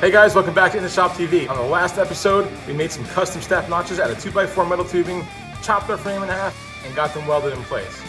Hey guys, welcome back to In the Shop TV. On the last episode, we made some custom staff notches out of 2x4 metal tubing, chopped our frame in half, and got them welded in place.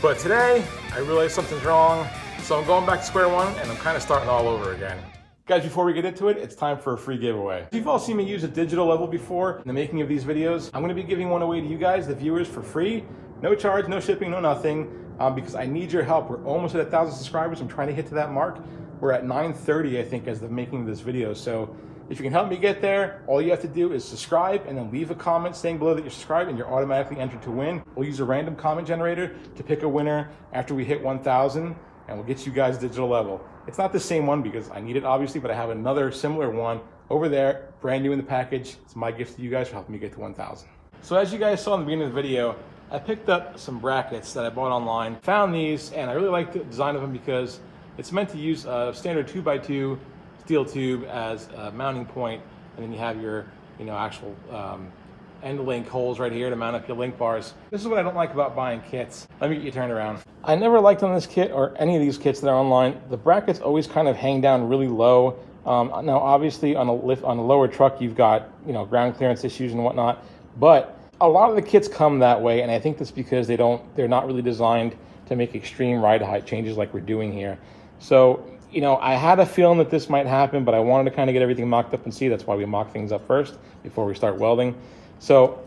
But today, I realized something's wrong, so I'm going back to square one, and I'm kind of starting all over again. Guys, before we get into it, it's time for a free giveaway. If you've all seen me use a digital level before in the making of these videos, I'm gonna be giving one away to you guys, the viewers, for free. No charge, no shipping, no nothing, because I need your help. We're almost at 1,000 subscribers. I'm trying to hit to that mark. We're at 930, I think, as the making of this video. So if you can help me get there, all you have to do is subscribe and then leave a comment saying below that you're subscribed, and you're automatically entered to win. We'll use a random comment generator to pick a winner after we hit 1,000, and we'll get you guys digital level. It's not the same one because I need it, obviously, but I have another similar one over there, brand new in the package. It's my gift to you guys for helping me get to 1,000. So as you guys saw in the beginning of the video, I picked up some brackets that I bought online, found these, and I really like the design of them because it's meant to use a standard 2x2 steel tube as a mounting point, and then you have your, actual end link holes right here to mount up your link bars. This is what I don't like about buying kits. Let me get you turned around. I never liked on this kit or any of these kits that are online, the brackets always kind of hang down really low. Now, obviously, on a lower truck, you've got ground clearance issues and whatnot, but a lot of the kits come that way, and I think that's because they're not really designed to make extreme ride height changes like we're doing here. So, I had a feeling that this might happen, but I wanted to kind of get everything mocked up and see. That's why we mock things up first before we start welding. So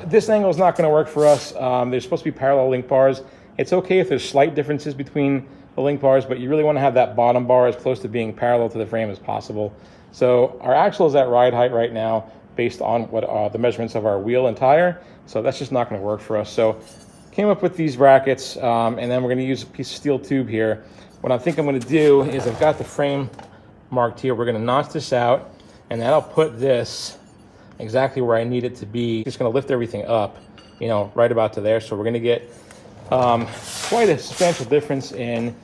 this angle is not going to work for us. There's supposed to be parallel link bars. It's okay if there's slight differences between the link bars, but you really want to have that bottom bar as close to being parallel to the frame as possible. So our axle is at ride height right now based on what the measurements of our wheel and tire. So that's just not going to work for us. So came up with these brackets, and then we're going to use a piece of steel tube here. What I think I'm going to do is I've got the frame marked here. We're going to notch this out, and then I'll put this exactly where I need it to be. Just going to lift everything up, right about to there. So we're going to get quite a substantial difference in,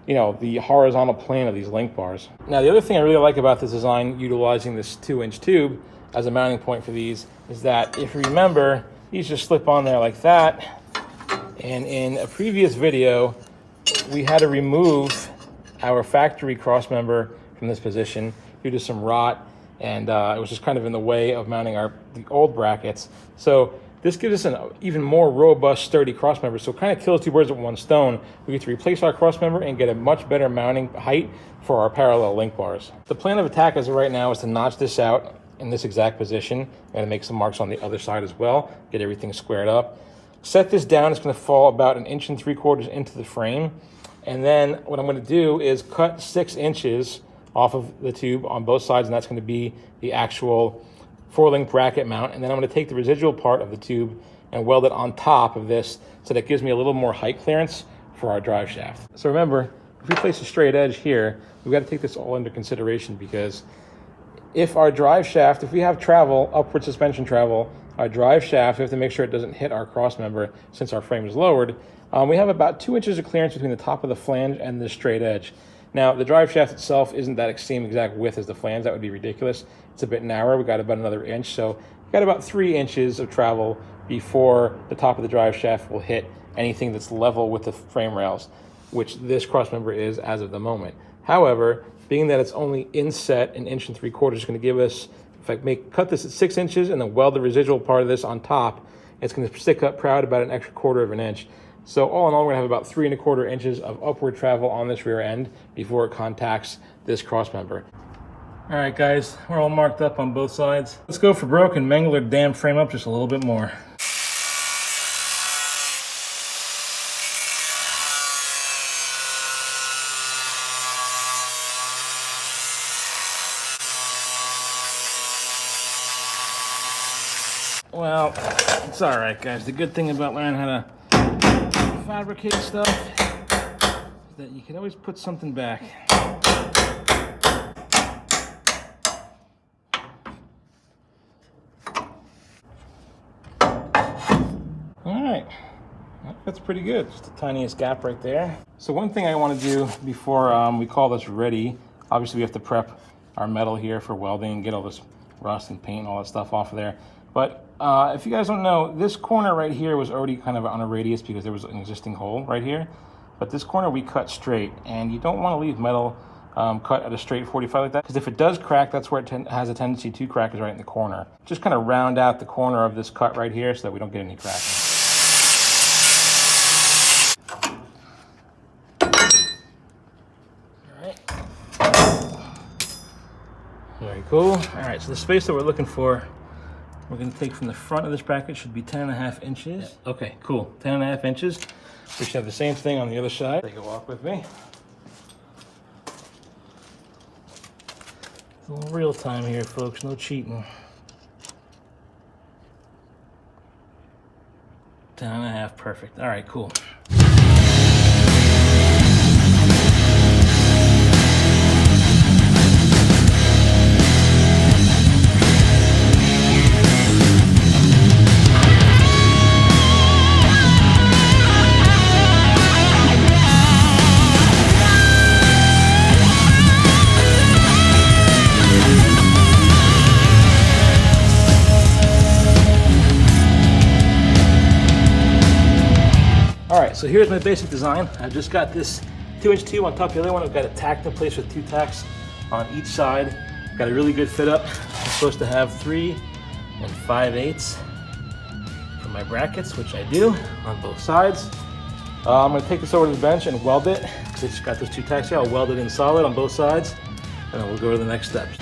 the horizontal plane of these link bars. Now, the other thing I really like about this design, utilizing this 2-inch tube as a mounting point for these, is that if you remember, these just slip on there like that. And in a previous video, we had to remove our factory crossmember from this position due to some rot, and it was just kind of in the way of mounting the old brackets. So this gives us an even more robust, sturdy crossmember. So it kind of kills two birds with one stone. We get to replace our crossmember and get a much better mounting height for our parallel link bars. The plan of attack as of right now is to notch this out in this exact position. I'm going to make some marks on the other side as well, get everything squared up. Set this down. It's going to fall about 1 3/4 inches into the frame. And then what I'm going to do is cut 6 inches off of the tube on both sides, and that's going to be the actual 4-link bracket mount. And then I'm going to take the residual part of the tube and weld it on top of this, so that gives me a little more height clearance for our drive shaft. So remember, if we place a straight edge here, we've got to take this all into consideration, because if our drive shaft, if we have travel, upward suspension travel, our drive shaft, we have to make sure it doesn't hit our cross member since our frame is lowered. We have about 2 inches of clearance between the top of the flange and the straight edge. Now, the drive shaft itself isn't that same exact width as the flange. That would be ridiculous. It's a bit narrower. We got about another inch. So we got about 3 inches of travel before the top of the drive shaft will hit anything that's level with the frame rails, which this cross member is as of the moment. However, being that it's only inset 1 3/4 is going to give us, if I cut this at 6 inches and then weld the residual part of this on top, it's going to stick up proud about an extra 1/4 of an inch. So all in all, we're going to have about 3 1/4 inches of upward travel on this rear end before it contacts this cross member. All right, guys, we're all marked up on both sides. Let's go for broke and mangle our damn frame up just a little bit more. Well, it's all right, guys. The good thing about learning how to fabricate stuff is that you can always put something back. All right, that's pretty good. Just the tiniest gap right there. So one thing I want to do before we call this ready, obviously we have to prep our metal here for welding and get all this rust and paint and all that stuff off of there. But if you guys don't know, this corner right here was already kind of on a radius because there was an existing hole right here. But this corner we cut straight, and you don't want to leave metal cut at a straight 45 like that, because if it does crack, that's where it has a tendency to crack, is right in the corner. Just kind of round out the corner of this cut right here so that we don't get any cracking. Very cool. All right, so the space that we're looking for, we're going to take from the front of this bracket, should be 10.5 inches. Yeah. Okay, cool, 10.5 inches. We should have the same thing on the other side. Take a walk with me. It's a little real time here, folks, no cheating. 10.5, perfect. All right, cool. All right, so here's my basic design. I've just got this 2-inch tube on top of the other one. I've got it tacked in place with 2 tacks on each side. Got a really good fit up. I'm supposed to have 3 5/8 for my brackets, which I do on both sides. I'm gonna take this over to the bench and weld it, because it's got those 2 tacks here. I'll weld it in solid on both sides, and then we'll go to the next steps.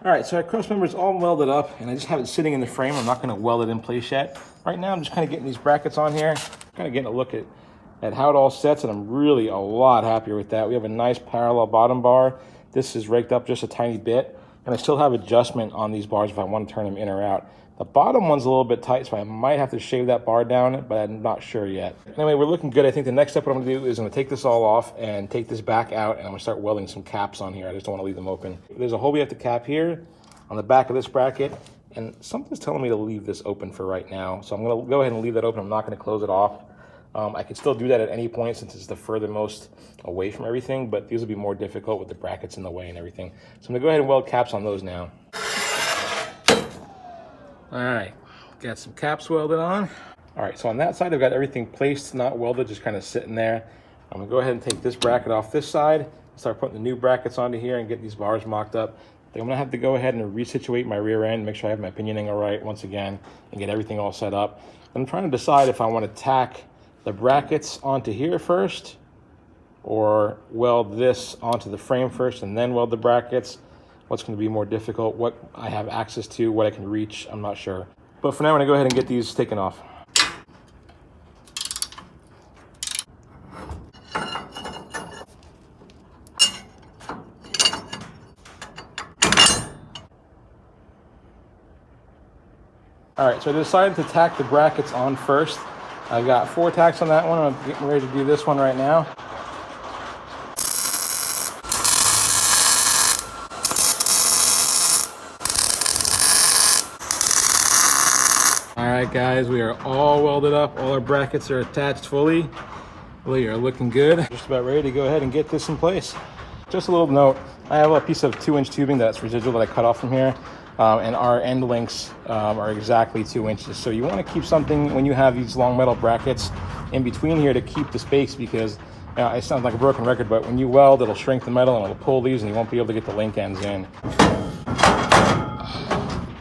All right, so our cross member is all welded up, and I just have it sitting in the frame. I'm not going to weld it in place yet. Right now, I'm just kind of getting these brackets on here, kind of getting a look at how it all sets, and I'm really a lot happier with that. We have a nice parallel bottom bar. This is raked up just a tiny bit, and I still have adjustment on these bars if I want to turn them in or out. The bottom one's a little bit tight, so I might have to shave that bar down, but I'm not sure yet. Anyway, we're looking good. I think the next step what I'm gonna do is I'm gonna take this all off and take this back out, and I'm gonna start welding some caps on here. I just don't wanna leave them open. There's a hole we have to cap here on the back of this bracket, and something's telling me to leave this open for right now. So I'm gonna go ahead and leave that open. I'm not gonna close it off. I can still do that at any point since it's the furthermost away from everything, but these will be more difficult with the brackets in the way and everything. So I'm gonna go ahead and weld caps on those now. All right, got some caps welded on. All right, so on that side, I've got everything placed, not welded, just kind of sitting there. I'm gonna go ahead and take this bracket off this side, start putting the new brackets onto here and get these bars mocked up. I'm gonna have to go ahead and resituate my rear end, make sure I have my pinioning all right once again, and get everything all set up. I'm trying to decide if I wanna tack the brackets onto here first, or weld this onto the frame first and then weld the brackets. What's going to be more difficult, what I have access to, what I can reach, I'm not sure. But for now, I'm going to go ahead and get these taken off. All right, so I decided to tack the brackets on first. I got 4 tacks on that one. I'm getting ready to do this one right now. All right, guys, we are all welded up. All our brackets are attached fully. Well, you're looking good. Just about ready to go ahead and get this in place. Just a little note, I have a piece of 2-inch tubing that's residual that I cut off from here, and our end links are exactly 2 inches. So you want to keep something when you have these long metal brackets in between here to keep the space, because it sounds like a broken record, but when you weld, it'll shrink the metal and it'll pull these and you won't be able to get the link ends in.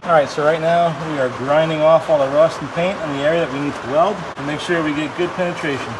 All right, so right now we are grinding off all the rust and paint in the area that we need to weld to make sure we get good penetration.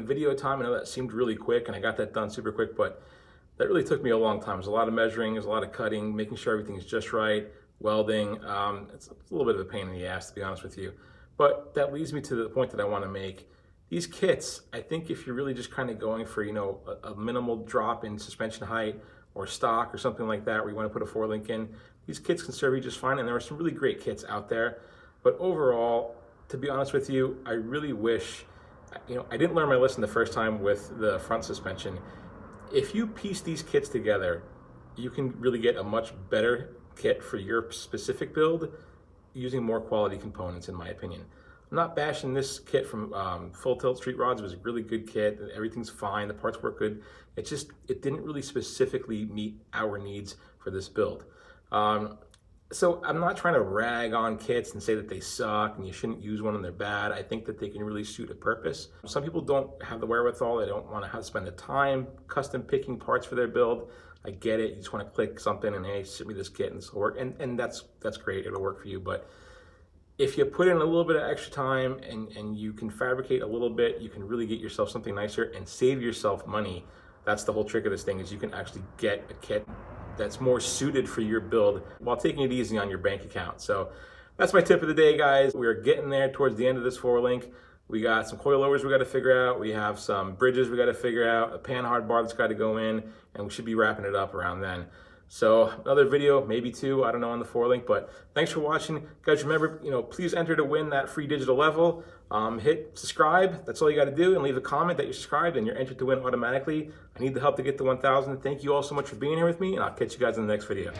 Video time, I know that seemed really quick and I got that done super quick, but that really took me a long time. There's a lot of measuring, there's a lot of cutting, making sure everything's just right, welding. It's a little bit of a pain in the ass, to be honest with you. But that leads me to the point that I want to make. These kits, I think if you're really just kind of going for, a minimal drop in suspension height or stock or something like that, where you want to put a 4-link in, these kits can serve you just fine. And there are some really great kits out there. But overall, to be honest with you, I really wish, I didn't learn my lesson the first time with the front suspension. If you piece these kits together, you can really get a much better kit for your specific build using more quality components, in my opinion. I'm not bashing this kit from Full Tilt Street Rods. It was a really good kit. Everything's fine. The parts work good. It didn't really specifically meet our needs for this build. So I'm not trying to rag on kits and say that they suck and you shouldn't use one and they're bad. I think that they can really suit a purpose. Some people don't have the wherewithal. They don't want to have to spend the time custom picking parts for their build. I get it. You just want to click something and, hey, ship me this kit and this will work. And that's great. It'll work for you. But if you put in a little bit of extra time and you can fabricate a little bit, you can really get yourself something nicer and save yourself money. That's the whole trick of this thing, is you can actually get a kit that's more suited for your build while taking it easy on your bank account. So that's my tip of the day, guys. We're getting there towards the end of this 4-link. We got some coilovers we got to figure out. We have some bridges we got to figure out, a panhard bar that's got to go in, and we should be wrapping it up around then. So another video, maybe 2, I don't know, on the 4-link, but thanks for watching. Guys, remember, please enter to win that free digital level. Hit subscribe, that's all you got to do, and leave a comment that you're subscribed and you're entered to win automatically. I need the help to get to 1,000. Thank you all so much for being here with me, and I'll catch you guys in the next video.